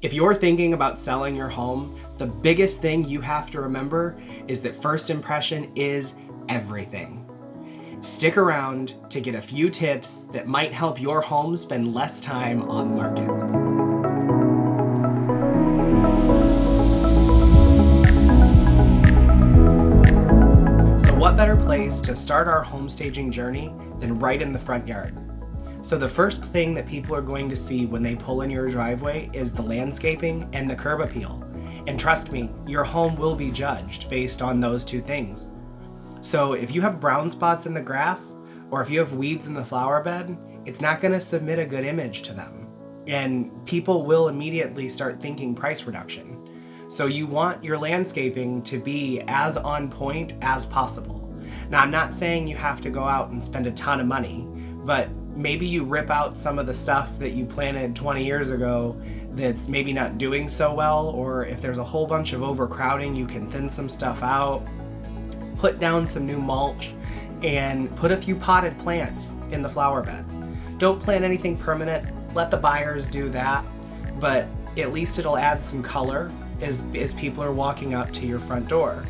If you're thinking about selling your home, the biggest thing you have to remember is that first impression is everything. Stick around to get a few tips that might help your home spend less time on the market. So what better place to start our home staging journey than right in the front yard? So the first thing that people are going to see when they pull in your driveway is the landscaping and the curb appeal. And trust me, your home will be judged based on those two things. So if you have brown spots in the grass, or if you have weeds in the flower bed, it's not going to submit a good image to them. And people will immediately start thinking price reduction. So you want your landscaping to be as on point as possible. Now, I'm not saying you have to go out and spend a ton of money, but maybe you rip out some of the stuff that you planted 20 years ago that's maybe not doing so well, or if there's a whole bunch of overcrowding, you can thin some stuff out, put down some new mulch, and put a few potted plants in the flower beds. Don't plant anything permanent, let the buyers do that, but at least it'll add some color as people are walking up to your front door.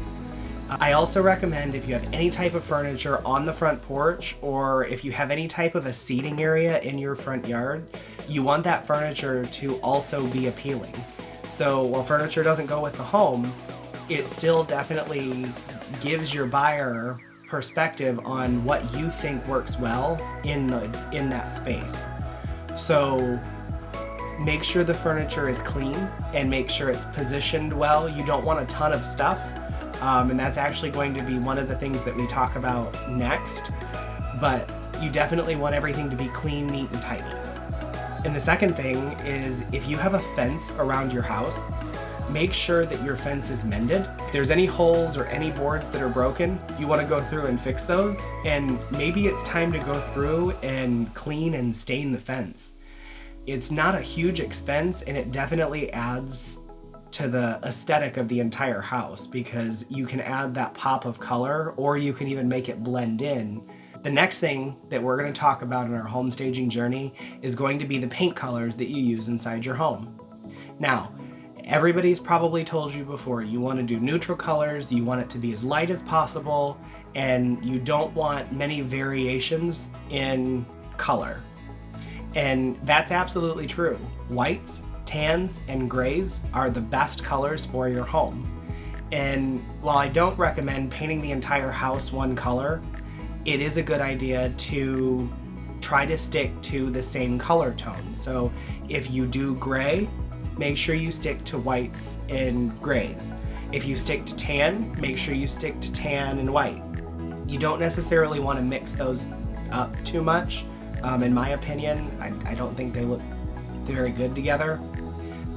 I also recommend if you have any type of furniture on the front porch, or if you have any type of a seating area in your front yard, you want that furniture to also be appealing. So while furniture doesn't go with the home, it still definitely gives your buyer perspective on what you think works well in that space. So make sure the furniture is clean and make sure it's positioned well. You don't want a ton of stuff. And that's actually going to be one of the things that we talk about next. But you definitely want everything to be clean, neat, and tidy. And the second thing is, if you have a fence around your house, make sure that your fence is mended. If there's any holes or any boards that are broken, you want to go through and fix those. And maybe it's time to go through and clean and stain the fence. It's not a huge expense, and it definitely adds to the aesthetic of the entire house, because you can add that pop of color, or you can even make it blend in. The next thing that we're going to talk about in our home staging journey is going to be the paint colors that you use inside your home. Now, everybody's probably told you before, you want to do neutral colors, you want it to be as light as possible, and you don't want many variations in color. And that's absolutely true. Whites, tans, and grays are the best colors for your home. And while I don't recommend painting the entire house one color, it is a good idea to try to stick to the same color tone. So if you do gray, make sure you stick to whites and grays. If you stick to tan, make sure you stick to tan and white. You don't necessarily want to mix those up too much. In my opinion, I don't think they look very good together.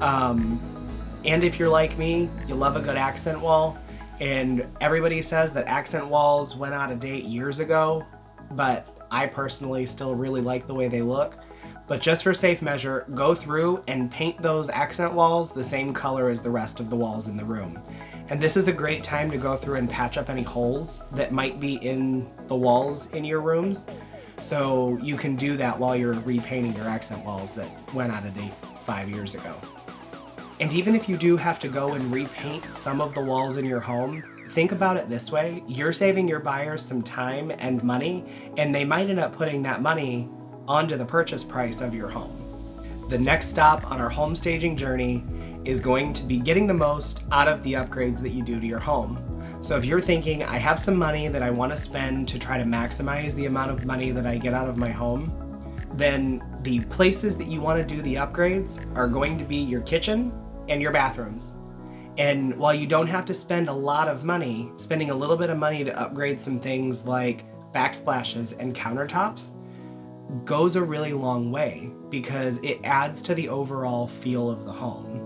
And if you're like me, you love a good accent wall, and everybody says that accent walls went out of date years ago, but I personally still really like the way they look. But just for safe measure, go through and paint those accent walls the same color as the rest of the walls in the room. And this is a great time to go through and patch up any holes that might be in the walls in your rooms. So you can do that while you're repainting your accent walls that went out of date 5 years ago. And even if you do have to go and repaint some of the walls in your home, think about it this way: you're saving your buyers some time and money, and they might end up putting that money onto the purchase price of your home. The next stop on our home staging journey is going to be getting the most out of the upgrades that you do to your home. So if you're thinking, I have some money that I want to spend to try to maximize the amount of money that I get out of my home, then the places that you want to do the upgrades are going to be your kitchen and your bathrooms. And while you don't have to spend a lot of money, spending a little bit of money to upgrade some things like backsplashes and countertops goes a really long way, because it adds to the overall feel of the home.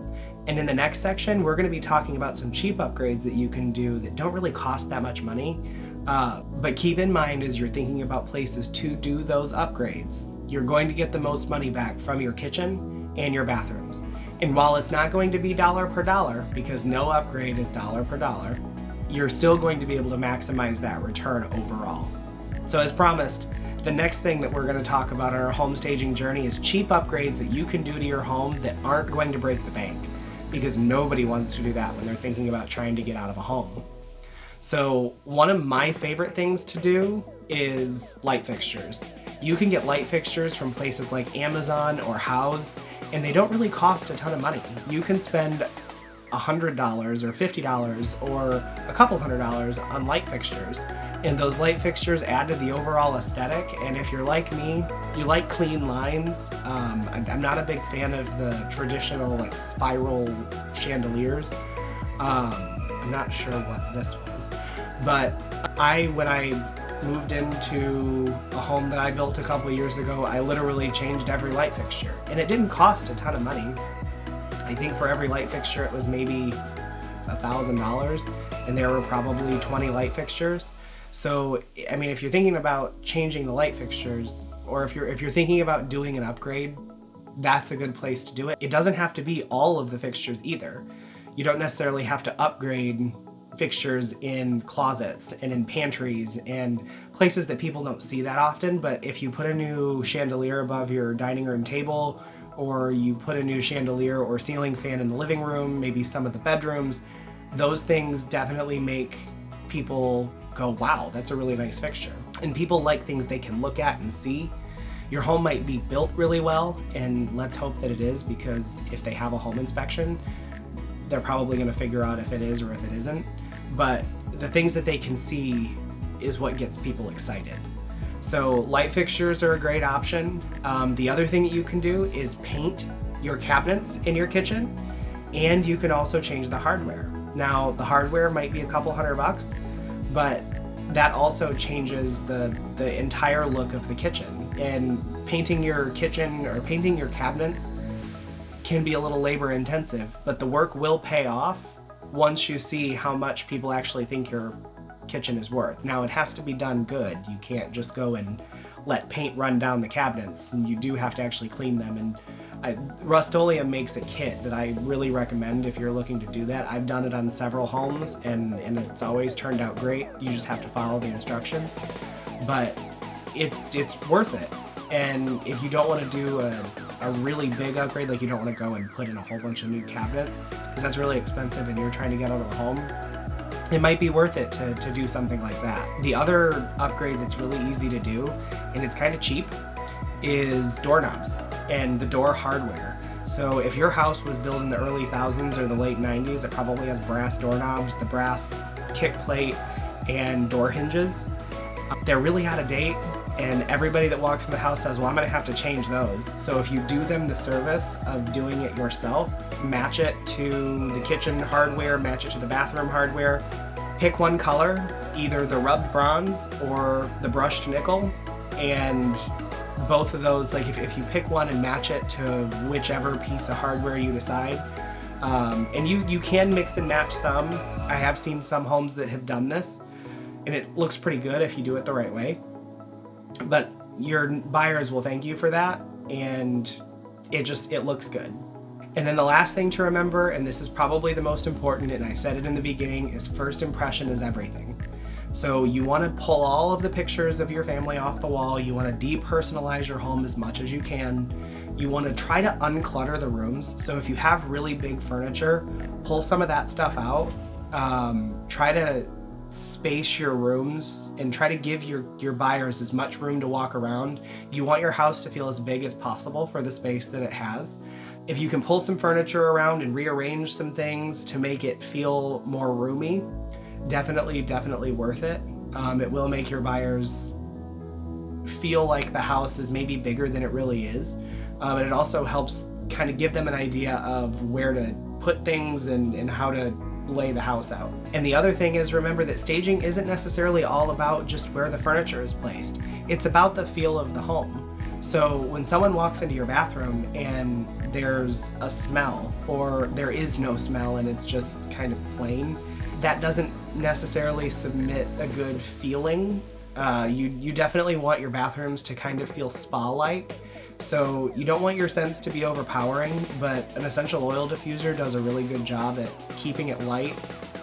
And in the next section, we're going to be talking about some cheap upgrades that you can do that don't really cost that much money. But keep in mind, as you're thinking about places to do those upgrades, you're going to get the most money back from your kitchen and your bathrooms. And while it's not going to be dollar per dollar, because no upgrade is dollar per dollar, you're still going to be able to maximize that return overall. So as promised, the next thing that we're going to talk about on our home staging journey is cheap upgrades that you can do to your home that aren't going to break the bank, because nobody wants to do that when they're thinking about trying to get out of a home. So one of my favorite things to do is light fixtures. You can get light fixtures from places like Amazon or Houzz, and they don't really cost a ton of money. You can spend $100 or $50 or a couple $100 on light fixtures, and those light fixtures add to the overall aesthetic. And if you're like me, you like clean lines. I'm not a big fan of the traditional like spiral chandeliers. I'm not sure what this was, but when I moved into a home that I built a couple years ago, I literally changed every light fixture, and it didn't cost a ton of money. I think for every light fixture it was maybe $1,000, and there were probably 20 light fixtures. So I mean, if you're thinking about changing the light fixtures, or if you're thinking about doing an upgrade, that's a good place to do it. It doesn't have to be all of the fixtures either. You don't necessarily have to upgrade fixtures in closets and in pantries and places that people don't see that often. But if you put a new chandelier above your dining room table, or you put a new chandelier or ceiling fan in the living room, maybe some of the bedrooms, those things definitely make people go, wow, that's a really nice fixture. And people like things they can look at and see. Your home might be built really well, and let's hope that it is, because if they have a home inspection, they're probably going to figure out if it is or if it isn't. But the things that they can see is what gets people excited. So light fixtures are a great option. The other thing that you can do is paint your cabinets in your kitchen, and you can also change the hardware. Now, the hardware might be a couple $100, but that also changes the entire look of the kitchen. And painting your kitchen or painting your cabinets can be a little labor intensive, but the work will pay off once you see how much people actually think your kitchen is worth. Now, it has to be done good. You can't just go and let paint run down the cabinets, and you do have to actually clean them. And Rust-Oleum makes a kit that I really recommend if you're looking to do that. I've done it on several homes, and it's always turned out great. You just have to follow the instructions, but it's worth it. And if you don't want to do a really big upgrade, like you don't want to go and put in a whole bunch of new cabinets, because that's really expensive and you're trying to get out of the home, it might be worth it to do something like that. The other upgrade that's really easy to do, and it's kind of cheap, is doorknobs and the door hardware. So if your house was built in the early 1000s or the late 90s, it probably has brass doorknobs, the brass kick plate, and door hinges. They're really out of date, and everybody that walks in the house says, well, I'm gonna have to change those. So if you do them the service of doing it yourself, match it to the kitchen hardware, match it to the bathroom hardware, pick one color, either the rubbed bronze or the brushed nickel, and both of those, like if you pick one and match it to whichever piece of hardware you decide, and you can mix and match some. I have seen some homes that have done this, and it looks pretty good if you do it the right way. But your buyers will thank you for that, and it looks good. And then the last thing to remember, and this is probably the most important, and I said it in the beginning, is first impression is everything. So you want to pull all of the pictures of your family off the wall. You want to depersonalize your home as much as you can. You want to try to unclutter the rooms. So if you have really big furniture, pull some of that stuff out. Try to space your rooms and try to give your buyers as much room to walk around. You want your house to feel as big as possible for the space that it has. If you can pull some furniture around and rearrange some things to make it feel more roomy, definitely worth it. It will make your buyers feel like the house is maybe bigger than it really is. And it also helps kind of give them an idea of where to put things and how to lay the house out. And the other thing is, remember that staging isn't necessarily all about just where the furniture is placed. It's about the feel of the home. So when someone walks into your bathroom and there's a smell, or there is no smell and it's just kind of plain, that doesn't necessarily submit a good feeling. You definitely want your bathrooms to kind of feel spa-like. So you don't want your scents to be overpowering, but an essential oil diffuser does a really good job at keeping it light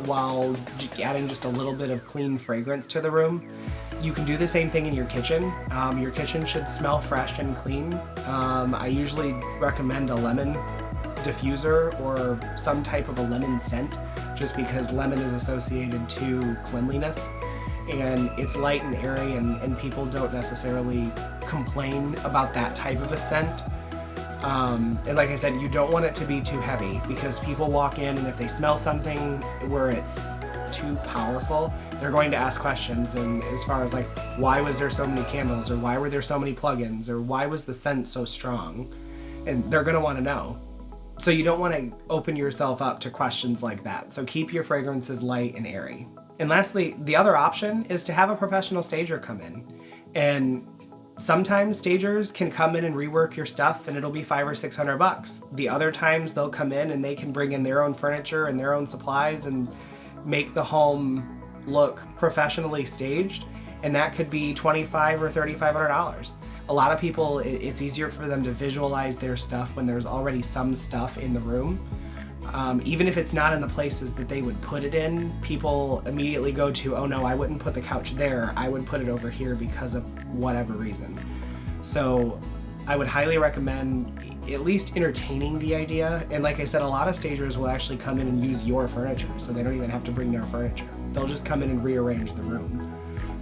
while adding just a little bit of clean fragrance to the room. You can do the same thing in your kitchen. Your kitchen should smell fresh and clean. I usually recommend a lemon diffuser or some type of a lemon scent, just because lemon is associated to cleanliness, and it's light and airy, and people don't necessarily complain about that type of a scent. And like I said, you don't want it to be too heavy, because people walk in and if they smell something where it's too powerful, they're going to ask questions, and as far as like, why was there so many candles, or why were there so many plugins, or why was the scent so strong, and they're going to want to know. So you don't want to open yourself up to questions like that. So keep your fragrances light and airy. And lastly, the other option is to have a professional stager come in. And sometimes stagers can come in and rework your stuff and it'll be $500 or $600. The other times they'll come in and they can bring in their own furniture and their own supplies and make the home look professionally staged. And that could be $2,500 or $3,500. A lot of people, it's easier for them to visualize their stuff when there's already some stuff in the room. Even if it's not in the places that they would put it in, people immediately go to, oh no, I wouldn't put the couch there, I would put it over here because of whatever reason. So I would highly recommend at least entertaining the idea. And like I said, a lot of stagers will actually come in and use your furniture, so they don't even have to bring their furniture. They'll just come in and rearrange the room.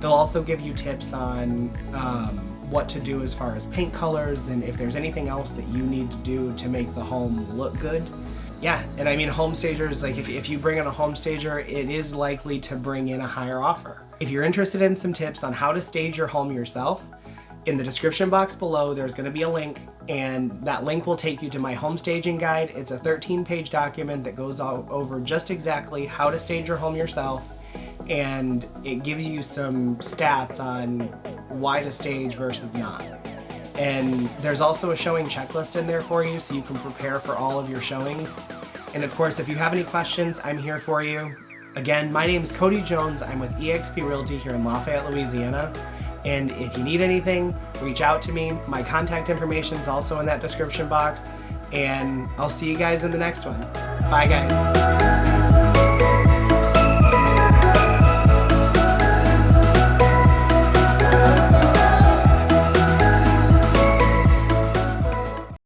They'll also give you tips on what to do as far as paint colors, and if there's anything else that you need to do to make the home look good. Yeah, and I mean, home stagers, like if you bring in a home stager, it is likely to bring in a higher offer. If you're interested in some tips on how to stage your home yourself, in the description box below, there's going to be a link, and that link will take you to my home staging guide. It's a 13-page document that goes over just exactly how to stage your home yourself, and it gives you some stats on why to stage versus not. And there's also a showing checklist in there for you, so you can prepare for all of your showings. And of course, if you have any questions, I'm here for you. Again, my name is Cody Jones. I'm with eXp Realty here in Lafayette, Louisiana. And if you need anything, reach out to me. My contact information is also in that description box. And I'll see you guys in the next one. Bye, guys.